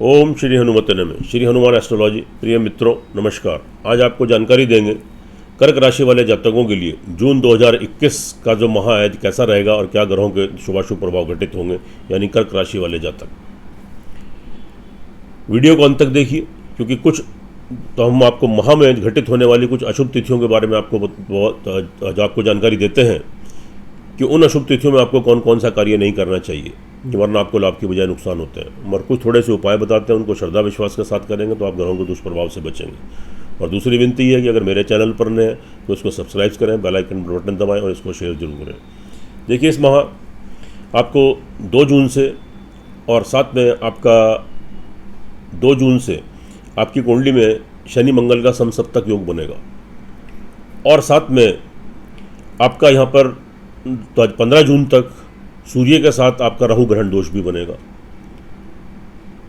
ओम श्री हनुमते नमः। श्री हनुमान एस्ट्रोलॉजी प्रिय मित्रों नमस्कार। आज आपको जानकारी देंगे कर्क राशि वाले जातकों के लिए जून 2021 का जो माह है कैसा रहेगा और क्या ग्रहों के शुभाशुभ प्रभाव घटित होंगे, यानी कर्क राशि वाले जातक। वीडियो को अंत तक देखिए, क्योंकि कुछ तो हम आपको माह में घटित होने वाली कुछ अशुभ तिथियों के बारे में आपको जानकारी देते हैं कि उन अशुभ तिथियों में आपको कौन कौन सा कार्य नहीं करना चाहिए, वरना आपको लाभ की बजाय नुकसान होते हैं। और कुछ थोड़े से उपाय बताते हैं, उनको श्रद्धा विश्वास के साथ करेंगे तो आप ग्रहों के दुष्प्रभाव से बचेंगे। और दूसरी विनती है कि अगर मेरे चैनल पर नए हैं तो इसको सब्सक्राइब करें, बेल आइकन बटन दबाएं और इसको शेयर जरूर करें। देखिए, इस माह आपको 2 जून से और साथ में आपका 2 जून से आपकी कुंडली में शनि मंगल का समसप्तक योग बनेगा, और साथ में आपका यहाँ पर 15 जून तक सूर्य के साथ आपका राहु ग्रहण दोष भी बनेगा।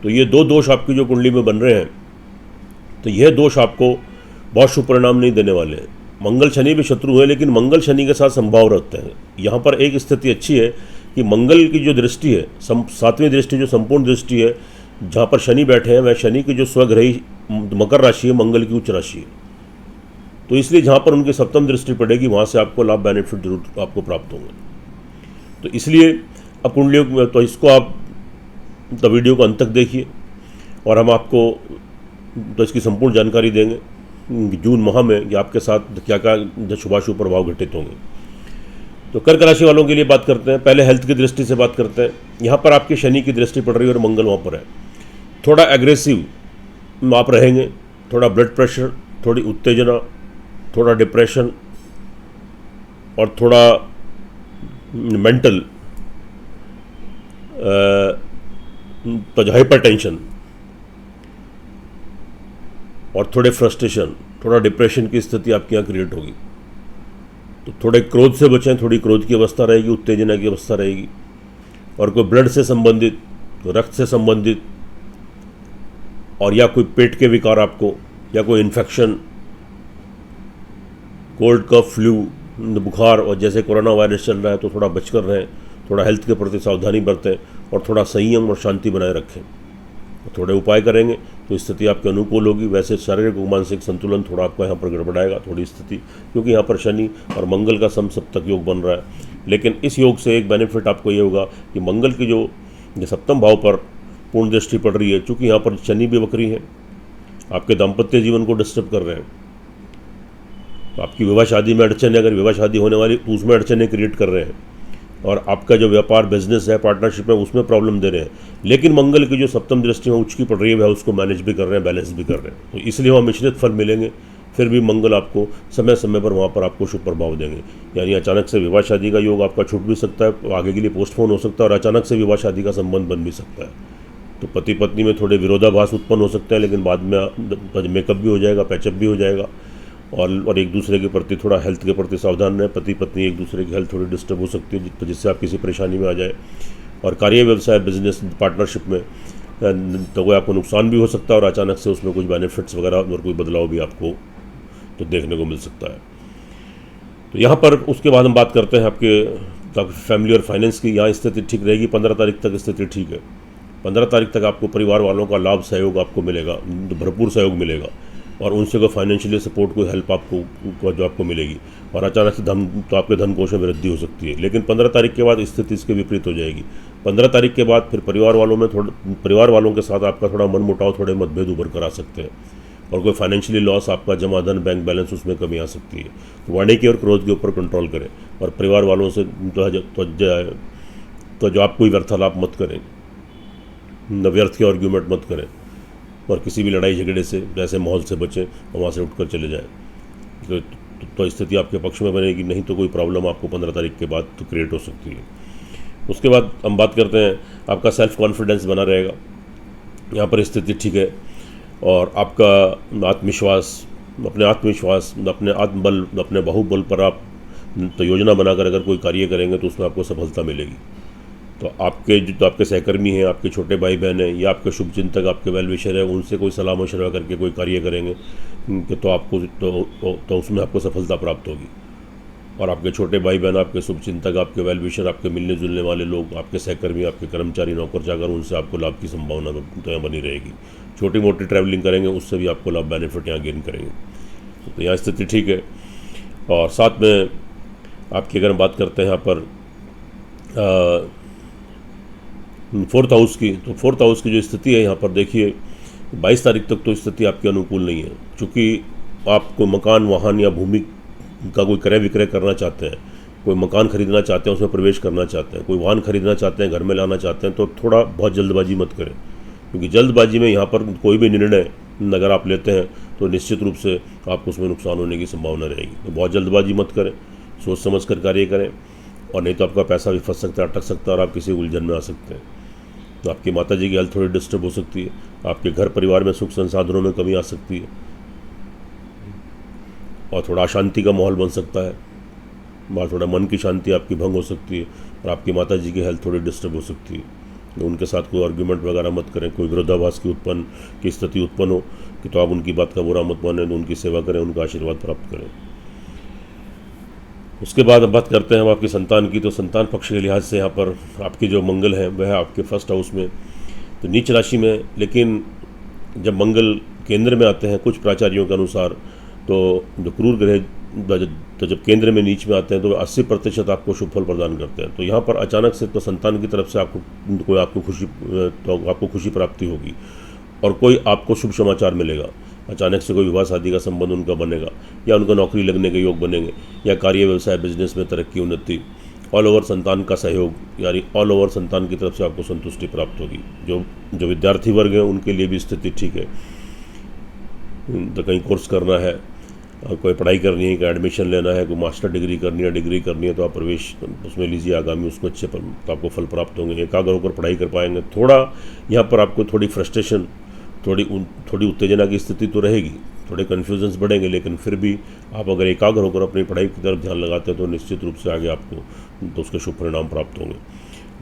तो ये 2 दोष आपकी जो कुंडली में बन रहे हैं, तो यह दोष आपको बहुत शुभ परिणाम नहीं देने वाले हैं। मंगल शनि भी शत्रु है, लेकिन मंगल शनि के साथ संभाव रखते हैं। यहाँ पर एक स्थिति अच्छी है कि मंगल की जो दृष्टि है, 7वीं दृष्टि जो संपूर्ण दृष्टि है, जहाँ पर शनि बैठे हैं, वह शनि की जो स्वग्रही मकर राशि है, मंगल की उच्च राशि है। तो इसलिए जहाँ पर उनकी 7वीं दृष्टि पड़ेगी वहाँ से आपको लाभ बेनिफिट जरूर आपको प्राप्त होंगे। तो इसलिए अब कुंडलियों में तो इसको आप तो वीडियो को अंत तक देखिए, और हम आपको तो इसकी संपूर्ण जानकारी देंगे जून माह में कि आपके साथ क्या क्या शुभाशुभ प्रभाव घटित होंगे। तो कर्क राशि वालों के लिए बात करते हैं। पहले हेल्थ की दृष्टि से बात करते हैं। यहाँ पर आपकी शनि की दृष्टि पड़ रही है और मंगल वहाँ पर है। थोड़ा एग्रेसिव आप रहेंगे, थोड़ा ब्लड प्रेशर, थोड़ी उत्तेजना, थोड़ा डिप्रेशन और थोड़ा मेंटल तो हाइपर टेंशन और थोड़े फ्रस्ट्रेशन, थोड़ा डिप्रेशन की स्थिति आपके यहाँ क्रिएट होगी। तो थोड़े क्रोध से बचें, थोड़ी क्रोध की अवस्था रहेगी, उत्तेजना की अवस्था रहेगी। और कोई ब्लड से संबंधित, तो रक्त से संबंधित, और या कोई पेट के विकार आपको, या कोई इन्फेक्शन, कोल्ड कफ, फ्लू, बुखार, और जैसे कोरोना वायरस चल रहा है तो थोड़ा बचकर रहें, थोड़ा हेल्थ के प्रति सावधानी बरतें और थोड़ा संयम और शांति बनाए रखें। थोड़े उपाय करेंगे तो स्थिति आपके अनुकूल होगी। वैसे शारीरिक और मानसिक संतुलन थोड़ा आपका यहाँ पर गड़बड़ाएगा, थोड़ी स्थिति, क्योंकि यहाँ पर शनि और मंगल का समसप्तक योग बन रहा है। लेकिन इस योग से एक बेनिफिट आपको ये होगा कि मंगल की जो 7वें भाव पर पूर्ण दृष्टि पड़ रही है, चूँकि यहाँ पर शनि भी वक्री है, आपके दाम्पत्य जीवन को डिस्टर्ब कर रहे हैं। तो आपकी विवाह शादी में अड़चन है, अगर विवाह शादी होने वाली तो उसमें अड़चनें क्रिएट कर रहे हैं, और आपका जो व्यापार बिजनेस है, पार्टनरशिप है, उसमें प्रॉब्लम दे रहे हैं। लेकिन मंगल की जो 7वीं दृष्टि में उच्च की पड़ रही है, वह उसको मैनेज भी कर रहे हैं, बैलेंस भी कर रहे हैं। तो इसलिए वहाँ मिश्रित फल मिलेंगे। फिर भी मंगल आपको समय समय पर वहाँ पर आपको शुभ प्रभाव देंगे। यानी अचानक से विवाह शादी का योग आपका छूट भी सकता है, आगे के लिए पोस्टपोन हो सकता है, और अचानक से विवाह शादी का संबंध बन भी सकता है। तो पति पत्नी में थोड़े विरोधाभास उत्पन्न हो सकते हैं, लेकिन बाद में मेकअप भी हो जाएगा, पैचअप भी हो जाएगा। और एक दूसरे के प्रति थोड़ा हेल्थ के प्रति सावधान रहें। पति पत्नी एक दूसरे की हेल्थ थोड़ी डिस्टर्ब हो सकती है, जिससे आप किसी परेशानी में आ जाए। और कार्य व्यवसाय, बिजनेस, पार्टनरशिप में तो कोई आपको नुकसान भी हो सकता है, और अचानक से उसमें कुछ बेनिफिट्स वगैरह और कोई बदलाव भी आपको तो देखने को मिल सकता है। तो यहाँ पर उसके बाद हम बात करते हैं आपके फैमिली और फाइनेंस की। यहाँ स्थिति ठीक रहेगी। 15 तारीख तक स्थिति ठीक है। 15 तारीख तक आपको परिवार वालों का लाभ सहयोग आपको मिलेगा, भरपूर सहयोग मिलेगा, और उनसे कोई फाइनेंशियली सपोर्ट, कोई हेल्प आपको जो आपको मिलेगी। और अचानक से धन तो आपके धन कोष में वृद्धि हो सकती है। लेकिन 15 तारीख के बाद स्थिति इसके विपरीत हो जाएगी। 15 तारीख के बाद फिर परिवार वालों के साथ आपका थोड़ा मनमुटाव, थोड़े मतभेद उभर कर आ सकते हैं, और कोई फाइनेंशियली लॉस, आपका जमा धन, बैंक बैलेंस, उसमें कमी आ सकती है। तो वाणी और क्रोध के ऊपर कंट्रोल करें, और परिवार वालों से तो जो आप कोई व्यर्थालाप मत करें, व्यर्थ के आर्ग्यूमेंट मत करें, और किसी भी लड़ाई झगड़े से, ऐसे माहौल से बचें और वहाँ से उठकर चले जाएं। तो स्थिति आपके पक्ष में बनेगी। नहीं तो कोई प्रॉब्लम आपको 15 तारीख के बाद तो क्रिएट हो सकती है। उसके बाद हम बात करते हैं, आपका सेल्फ कॉन्फिडेंस बना रहेगा। यहाँ पर स्थिति ठीक है, और आपका आत्मविश्वास, अपने आत्मबल, अपने बाहुबल पर आप तो योजना बनाकर अगर कोई कार्य करेंगे तो उसमें आपको सफलता मिलेगी। तो आपके सहकर्मी हैं, आपके छोटे भाई बहन हैं, या आपके शुभचिंतक, आपके वेल विशर है, उनसे कोई सलाह मशवरा करके कोई कार्य करेंगे तो आपको तो उसमें आपको सफलता प्राप्त होगी। और आपके छोटे भाई बहन, आपके शुभचिंतक, आपके वेल विशर, आपके मिलने जुलने वाले लोग, आपके सहकर्मी, आपके कर्मचारी, नौकर चाकर, उनसे आपको लाभ की संभावना तो यहाँ बनी रहेगी। छोटी मोटी ट्रैवलिंग करेंगे उससे भी आपको लाभ, बेनिफिट यहाँ गेन करेंगे। तो यहाँ स्थिति ठीक है। और साथ में आपकी अगर हम बात करते हैं यहाँ पर 4th हाउस की, तो 4th हाउस की जो स्थिति है यहाँ पर देखिए 22 तारीख तक तो स्थिति आपकी अनुकूल नहीं है, क्योंकि आप कोई मकान, वाहन या भूमि का कोई क्रय विक्रय करना चाहते हैं, कोई मकान खरीदना चाहते हैं, उसमें प्रवेश करना चाहते हैं, कोई वाहन खरीदना चाहते हैं, घर में लाना चाहते हैं, तो थोड़ा बहुत जल्दबाजी मत करें, क्योंकि जल्दबाजी में यहाँ पर कोई भी निर्णय अगर आप लेते हैं तो निश्चित रूप से आपको उसमें नुकसान होने की संभावना रहेगी। तो बहुत जल्दबाजी मत करें, सोच समझ कर कार्य करें, और नहीं तो आपका पैसा भी फंस सकता है, अटक सकता है और आप किसी उलझन में आ सकते हैं। तो आपकी माता जी की हेल्थ थोड़ी डिस्टर्ब हो सकती है, आपके घर परिवार में सुख संसाधनों में कमी आ सकती है, और थोड़ा अशांति का माहौल बन सकता है, और थोड़ा मन की शांति आपकी भंग हो सकती है, और आपकी माता जी की हेल्थ थोड़ी डिस्टर्ब हो सकती है। तो उनके साथ कोई आर्ग्यूमेंट वगैरह मत करें, कोई विरोधाभास की स्थिति उत्पन्न हो कि तो आप उनकी बात का बुरा मत मानें, तो उनकी सेवा करें, उनका आशीर्वाद प्राप्त करें। उसके बाद अब बात करते हैं हम आपकी संतान की। तो संतान पक्ष के लिहाज से यहाँ पर आपके जो मंगल हैं वह है आपके 1st हाउस में, तो नीच राशि में। लेकिन जब मंगल केंद्र में आते हैं कुछ प्राचार्यों के अनुसार, तो जो क्रूर ग्रह तो जब केंद्र में नीच में आते हैं तो 80% आपको शुभ फल प्रदान करते हैं। तो यहाँ पर अचानक से तो संतान की तरफ से आपको खुशी प्राप्ति होगी, और कोई आपको शुभ समाचार मिलेगा। अचानक से कोई विवाह शादी का संबंध उनका बनेगा, या उनका नौकरी लगने के योग बनेंगे, या कार्य व्यवसाय बिजनेस में तरक्की उन्नति, ऑल ओवर संतान का सहयोग, यानी ऑल ओवर संतान की तरफ से आपको संतुष्टि प्राप्त होगी। जो विद्यार्थी वर्ग हैं उनके लिए भी स्थिति ठीक है। तो कहीं कोर्स करना है, और कोई पढ़ाई करनी है, कोई एडमिशन लेना है, कोई मास्टर डिग्री करनी है, डिग्री करनी है, तो आप प्रवेश उसमें लीजिए आगामी, उसको अच्छे तो आपको फल प्राप्त होंगे, एकाग्र होकर पढ़ाई कर पाएंगे। थोड़ा यहाँ पर आपको थोड़ी फ्रस्ट्रेशन, थोड़ी उत्तेजना की स्थिति तो रहेगी, थोड़े कन्फ्यूजन्स बढ़ेंगे, लेकिन फिर भी आप अगर एकाग्र होकर अपनी पढ़ाई की तरफ ध्यान लगाते हैं तो निश्चित रूप से आगे आपको तो उसके शुभ परिणाम प्राप्त होंगे।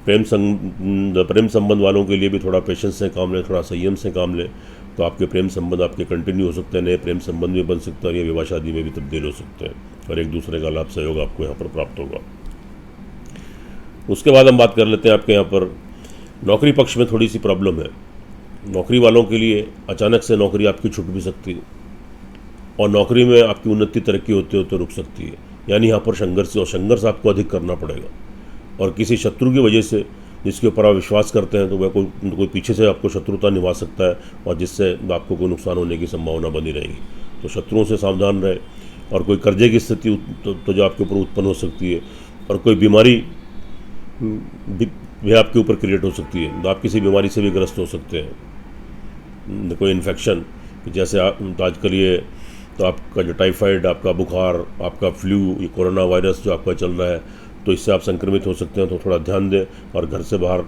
प्रेम संबंध वालों के लिए भी थोड़ा पेशेंस से काम लें, थोड़ा संयम से काम लें, तो आपके प्रेम संबंध आपके कंटिन्यू हो सकते हैं, नए प्रेम संबंध भी बन सकते हैं, और ये विवाह शादी में भी तब्दील हो सकते हैं, और एक दूसरे का लाभ सहयोग आपको यहाँ पर प्राप्त होगा। उसके बाद हम बात कर लेते हैं आपके यहाँ पर नौकरी पक्ष में थोड़ी सी प्रॉब्लम है। नौकरी वालों के लिए अचानक से नौकरी आपकी छूट भी सकती है, और नौकरी में आपकी उन्नति तरक्की होते होते रुक सकती है, यानी यहाँ पर संघर्ष आपको अधिक करना पड़ेगा, और किसी शत्रु की वजह से जिसके ऊपर आप विश्वास करते हैं तो वह कोई पीछे से आपको शत्रुता निभा सकता है, और जिससे आपको कोई नुकसान होने की संभावना बनी रहेगी। तो शत्रुओं से सावधान रहे, और कोई कर्जे की स्थिति तो जो आपके ऊपर उत्पन्न हो सकती है, और कोई बीमारी भी आपके ऊपर क्रिएट हो सकती है, तो आप किसी बीमारी से भी ग्रस्त हो सकते हैं, कोई इन्फेक्शन, जैसे आजकल ये तो आपका जो टाइफाइड, आपका बुखार, आपका फ्लू, ये कोरोना वायरस जो आपका चल रहा है, तो इससे आप संक्रमित हो सकते हैं। तो थोड़ा ध्यान दें, और घर से बाहर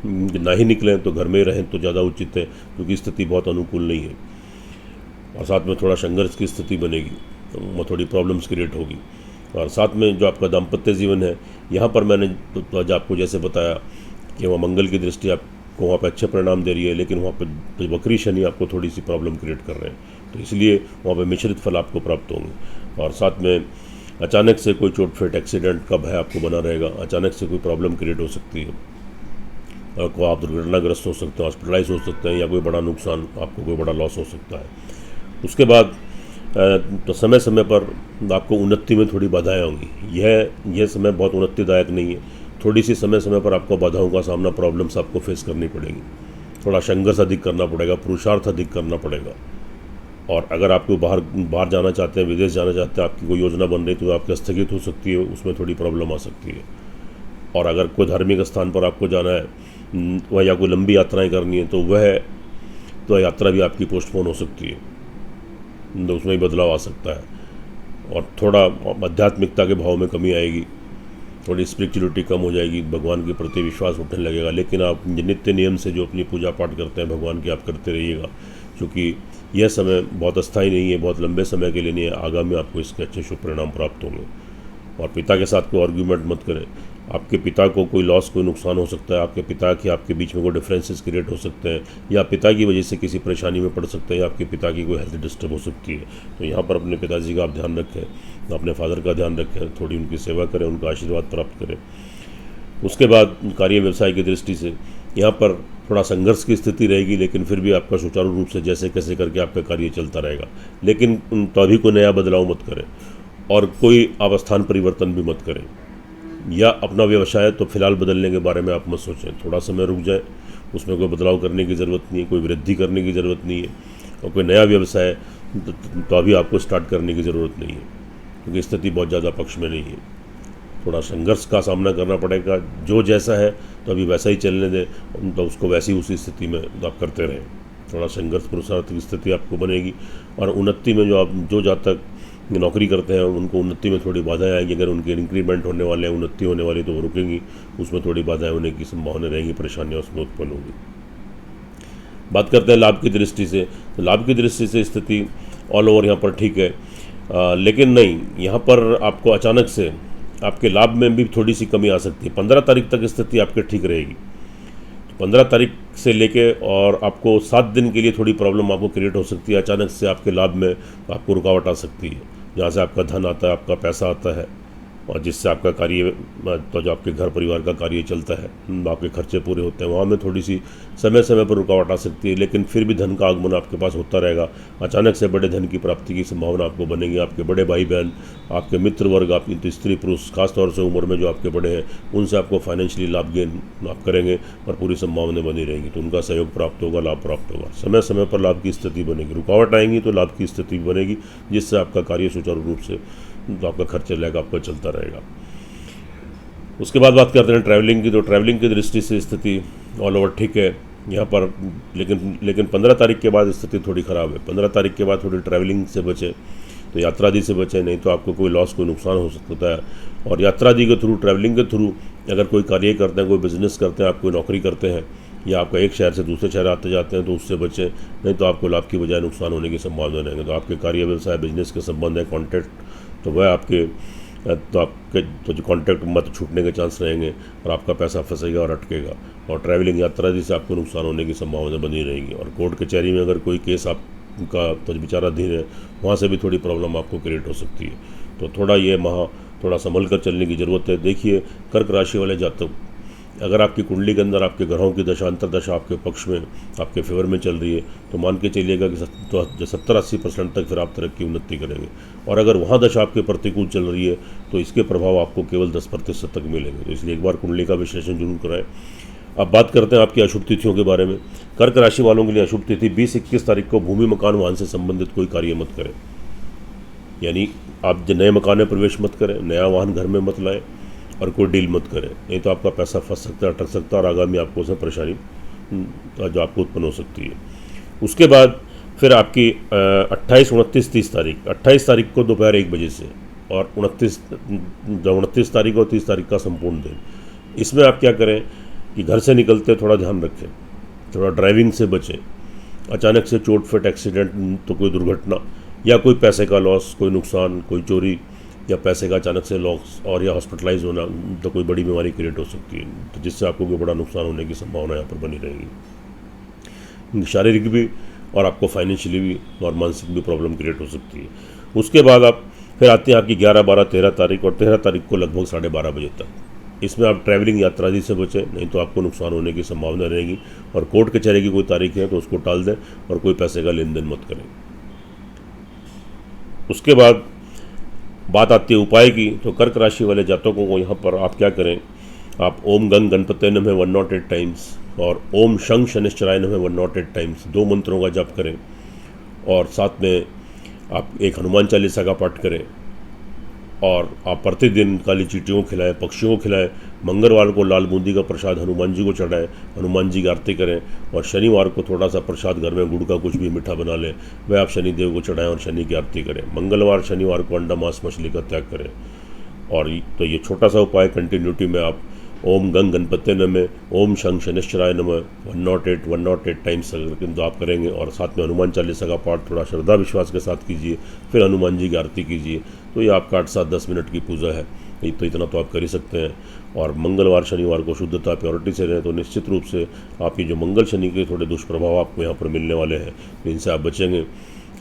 ना ही निकलें, तो घर में ही रहें तो ज़्यादा उचित है, क्योंकि स्थिति बहुत अनुकूल नहीं है, और साथ में थोड़ा संघर्ष की स्थिति बनेगी, तो थोड़ी प्रॉब्लम्स क्रिएट होगी। और साथ में जो आपका दाम्पत्य जीवन है, यहाँ पर मैंने तो आज आपको जैसे बताया कि वहाँ मंगल की दृष्टि आपको वहाँ पर अच्छे परिणाम दे रही है, लेकिन वहाँ पर वक्री शनि आपको थोड़ी सी प्रॉब्लम क्रिएट कर रहे हैं, तो इसलिए वहाँ पर मिश्रित फल आपको प्राप्त होंगे। और साथ में अचानक से कोई चोट-फेट, एक्सीडेंट का भय आपको बना रहेगा, अचानक से कोई प्रॉब्लम क्रिएट हो सकती है, और को आप दुर्घटनाग्रस्त हो सकते हैं, हॉस्पिटलाइज हो सकते हैं, या कोई बड़ा नुकसान, आपको कोई बड़ा लॉस हो सकता है। उसके बाद तो समय समय पर आपको उन्नति में थोड़ी बाधाएं होंगी। यह समय बहुत उन्नतिदायक नहीं है, थोड़ी सी समय समय पर आपको बाधाओं का सामना, प्रॉब्लम्स आपको फेस करनी पड़ेगी, थोड़ा संघर्ष अधिक करना पड़ेगा, पुरुषार्थ अधिक करना पड़ेगा। और अगर आपको बाहर जाना चाहते हैं, विदेश जाना चाहते हैं, आपकी कोई योजना बन रही तो आपकी स्थगित हो सकती है, उसमें थोड़ी प्रॉब्लम आ सकती है। और अगर कोई धार्मिक स्थान पर आपको जाना है वह, या कोई लंबी यात्राएं करनी है, तो यात्रा भी आपकी पोस्टपोन हो सकती है, तो उसमें भी बदलाव आ सकता है। और थोड़ा आध्यात्मिकता के भाव में कमी आएगी, थोड़ी स्पिरिचुअलिटी कम हो जाएगी, भगवान के प्रति विश्वास उठने लगेगा। लेकिन आप नित्य नियम से जो अपनी पूजा पाठ करते हैं भगवान की, आप करते रहिएगा, क्योंकि यह समय बहुत अस्थायी नहीं है, बहुत लंबे समय के लिए नहीं है, आगामी आपको इसके अच्छे शुभ परिणाम प्राप्त होंगे। और पिता के साथ कोई आर्ग्यूमेंट मत करें, आपके पिता को कोई लॉस, कोई नुकसान हो सकता है, आपके पिता के आपके बीच में कोई डिफरेंसेस क्रिएट हो सकते हैं, या पिता की वजह से किसी परेशानी में पड़ सकते हैं, या आपके पिता की कोई हेल्थ डिस्टर्ब हो सकती है। तो यहाँ पर अपने पिताजी का आप ध्यान रखें, अपने फादर का ध्यान रखें, थोड़ी उनकी सेवा करें, उनका आशीर्वाद प्राप्त करें। उसके बाद कार्य व्यवसाय की दृष्टि से यहाँ पर थोड़ा संघर्ष की स्थिति रहेगी, लेकिन फिर भी आपका सुचारू रूप से जैसे कैसे करके आपका कार्य चलता रहेगा। लेकिन तो अभी कोई नया बदलाव मत करें और कोई अवस्थान परिवर्तन भी मत करें, या अपना व्यवसाय तो फिलहाल बदलने के बारे में आप मत सोचें। थोड़ा समय रुक जाए, उसमें कोई बदलाव करने की ज़रूरत नहीं है, कोई वृद्धि करने की ज़रूरत नहीं है, और कोई नया व्यवसाय तो अभी आपको स्टार्ट करने की ज़रूरत नहीं है, क्योंकि स्थिति बहुत ज़्यादा पक्ष में नहीं है। थोड़ा संघर्ष का सामना करना पड़ेगा, जो जैसा है तो अभी वैसा ही चलने दें, तो उसको वैसी उसी स्थिति में आप करते रहें। थोड़ा संघर्ष पुरुषार्थ की स्थिति आपको बनेगी, और उन्नति में जो जातक नौकरी करते हैं उनको उन्नति में थोड़ी बाधाएं आएंगी। अगर उनके इंक्रीमेंट होने वाले हैं, उन्नति होने वाली, तो वो रुकेंगी, उसमें थोड़ी बाधाएं होने की संभावना रहेंगी, परेशानियाँ उसमें उत्पन्न होंगी। बात करते हैं लाभ की दृष्टि से, तो लाभ की दृष्टि से स्थिति ऑल ओवर यहाँ पर ठीक है, लेकिन नहीं, यहाँ पर आपको अचानक से आपके लाभ में भी थोड़ी सी कमी आ सकती है। 15 तारीख तक स्थिति आपके ठीक रहेगी, 15 तारीख से लेके और आपको 7 दिन के लिए थोड़ी प्रॉब्लम आपको क्रिएट हो सकती है। अचानक से आपके लाभ में आपको रुकावट आ सकती है, जहाँ से आपका धन आता है, आपका पैसा आता है, और जिससे आपका कार्य, तो जो आपके घर परिवार का कार्य चलता है, आपके खर्चे पूरे होते हैं, वहाँ में थोड़ी सी समय समय पर रुकावट आ सकती है, लेकिन फिर भी धन का आगमन आपके पास होता रहेगा। अचानक से बड़े धन की प्राप्ति की संभावना आपको बनेगी। आपके बड़े भाई बहन, आपके मित्र वर्ग, आपकी स्त्री पुरुष, खासतौर से उम्र में जो आपके बड़े हैं, उनसे आपको फाइनेंशियली लाभ गेन आप करेंगे और पूरी संभावना बनी रहेगी, तो उनका सहयोग प्राप्त होगा, लाभ प्राप्त होगा। समय समय पर लाभ की स्थिति बनेगी, रुकावट आएंगी तो लाभ की स्थिति बनेगी, जिससे आपका कार्य सुचारू रूप से, तो आपका खर्च चलेगा, आपका चलता रहेगा। उसके बाद बात करते हैं ट्रैवलिंग की, तो ट्रैवलिंग की दृष्टि से स्थिति ऑल ओवर ठीक है यहाँ पर, लेकिन 15 तारीख के बाद स्थिति थोड़ी ख़राब है। 15 तारीख के बाद थोड़ी ट्रैवलिंग से बचें, तो यात्रा आदि से बचें, नहीं तो आपको कोई लॉस, कोई नुकसान हो सकता है। और यात्रा आदि के थ्रू, ट्रैवलिंग के थ्रू अगर कोई कार्य करते हैं, कोई बिजनेस करते हैं, आप कोई नौकरी करते हैं, या आपका एक शहर से दूसरे शहर आते जाते हैं, तो उससे बचें, नहीं तो आपको लाभ की बजाय नुकसान होने की संभावना रहेगी। तो आपके कार्य व्यवसाय, बिजनेस के संबंध है, कॉन्टैक्ट, तो वह आपके तो जो कॉन्टैक्ट मत छूटने के चांस रहेंगे, और आपका पैसा फंसेगा और अटकेगा। और ट्रैवलिंग, यात्रा जिससे आपको नुकसान होने की संभावना बनी रहेगी। और कोर्ट कचहरी में अगर कोई केस आपका तो विचाराधीन है, वहाँ से भी थोड़ी प्रॉब्लम आपको क्रिएट हो सकती है। तो थोड़ा ये माह थोड़ा संभल कर चलने की ज़रूरत है। देखिए, कर्क राशि वाले जातक, अगर आपकी कुंडली के अंदर आपके ग्रहों की दशा, अंतरदशा आपके पक्ष में, आपके फेवर में चल रही है, तो मान के चलिएगा कि 70-80% तक फिर आप तरक्की उन्नति करेंगे। और अगर वहाँ दशा आपके प्रतिकूल चल रही है, तो इसके प्रभाव आपको केवल 10% तक मिलेंगे। तो इसलिए एक बार कुंडली का विश्लेषण जरूर कराएं। अब बात करते हैं आपकी अशुभ तिथियों के बारे में। कर्क राशि वालों के लिए अशुभ तिथि 20-21 तारीख को भूमि, मकान, वाहन से संबंधित कोई कार्य मत करें, यानी आप नए मकान में प्रवेश मत करें, नया वाहन घर में मत लाएं, और कोई डील मत करें, नहीं तो आपका पैसा फंस सकता है, अटक सकता है, और आगामी आपको उसमें परेशानी जो आपको उत्पन्न हो सकती है। उसके बाद फिर आपकी 28, 29, 30 तारीख, 28 तारीख को दोपहर 1 बजे से, और 29 तारीख और 30 तारीख का संपूर्ण दिन, इसमें आप क्या करें कि घर से निकलते थोड़ा ध्यान रखें, थोड़ा ड्राइविंग से बचें। अचानक से चोट फट, एक्सीडेंट, तो कोई दुर्घटना, या कोई पैसे का लॉस, कोई नुकसान, कोई चोरी, या पैसे का अचानक से लॉस, और या हॉस्पिटलाइज होना, तो कोई बड़ी बीमारी क्रिएट हो सकती है, तो जिससे आपको कोई बड़ा नुकसान होने की संभावना यहाँ पर बनी रहेगी। शारीरिक भी, और आपको फाइनेंशियली भी और मानसिक भी प्रॉब्लम क्रिएट हो सकती है। उसके बाद आप फिर आते हैं आपकी 11, 12, 13 तारीख, और 13 तारीख को लगभग 12:30 बजे तक। इसमें आप ट्रैवलिंग, यात्रा आदि से बचें, नहीं तो आपको नुकसान होने की संभावना रहेगी। और कोर्ट कचहरी की कोई तारीख है तो उसको टाल दें, और कोई पैसे का लेन देन मत करें। उसके बाद बात आती है उपाय की, तो कर्क राशि वाले जातकों को यहाँ पर आप क्या करें, आप ओम गंग गणपते नमः 108 टाइम्स और ओम शंख शनिश्चराय नमः 108 टाइम्स 2 मंत्रों का जाप करें, और साथ में आप एक हनुमान चालीसा का पाठ करें, और आप प्रतिदिन काली चींटियों को खिलाएं, पक्षियों को खिलाएं। मंगलवार को लाल बूंदी का प्रसाद हनुमान जी को चढ़ाएं, हनुमान जी की आरती करें, और शनिवार को थोड़ा सा प्रसाद घर में गुड़ का कुछ भी मीठा बना लें, वह आप शनि देव को चढ़ाएं और शनि की आरती करें। मंगलवार, शनिवार को अंडा, मांस, मछली का त्याग करें। और तो ये छोटा सा उपाय कंटिन्यूटी में आप ओम गंग गणपते नमः, ओम शंख शनिश्चराय नमः 108 टाइम्स तो आप करेंगे, और साथ में हनुमान चालीसा का पाठ थोड़ा श्रद्धा विश्वास के साथ कीजिए, फिर हनुमान जी की आरती कीजिए। तो ये आपका 8, 7, 10 मिनट की पूजा है, तो इतना तो आप कर ही सकते हैं। और मंगलवार शनिवार को शुद्धता प्योरिटी से रहें तो निश्चित रूप से आपकी जो मंगल शनि के थोड़े दुष्प्रभाव आपको यहाँ पर मिलने वाले हैं, तो इनसे आप बचेंगे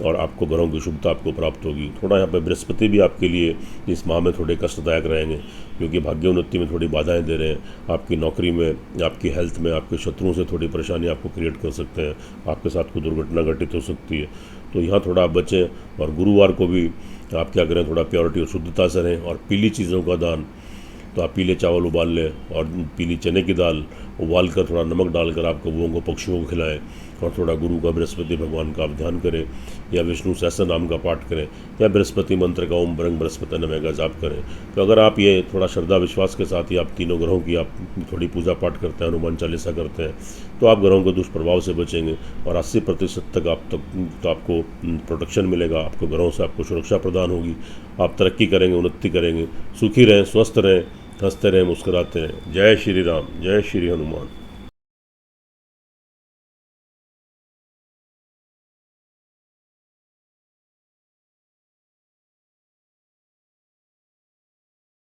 और आपको ग्रहों की शुभता आपको प्राप्त होगी। थोड़ा यहाँ पर बृहस्पति भी आपके लिए इस माह में थोड़े कष्टदायक रहेंगे, क्योंकि भाग्योन्नति में थोड़ी बाधाएं दे रहे हैं। आपकी नौकरी में, आपकी हेल्थ में, आपके शत्रुओं से थोड़ी परेशानी आपको क्रिएट कर सकते हैं, आपके साथ कोई दुर्घटना घटित हो सकती है, तो यहाँ थोड़ा आप बचें। और गुरुवार को भी आप क्या करें, थोड़ा प्योरिटी और शुद्धता से रहें। और पीली चीज़ों का दान, तो आप पीले चावल उबाल लें और पीली चने की दाल उबाल कर थोड़ा नमक डालकर आप कौओं को, पक्षियों को खिलाएं। और थोड़ा गुरु का, बृहस्पति भगवान का आप ध्यान करें, या विष्णु सहस्त्र नाम का पाठ करें, या बृहस्पति मंत्र का ओम बरंग बृहस्पति नमः का जाप करें। तो अगर आप ये थोड़ा श्रद्धा विश्वास के साथ ही आप तीनों ग्रहों की आप थोड़ी पूजा पाठ करते हैं, हनुमान चालीसा करते हैं, तो आप ग्रहों के दुष्प्रभाव से बचेंगे और 80% तक तो आपको प्रोटेक्शन मिलेगा, आपको ग्रहों से आपको सुरक्षा प्रदान होगी, आप तरक्की करेंगे, उन्नति करेंगे, सुखी रहें, स्वस्थ रहें, हंसते रहें, मुस्कुराते रहें। जय श्री राम, जय श्री हनुमान।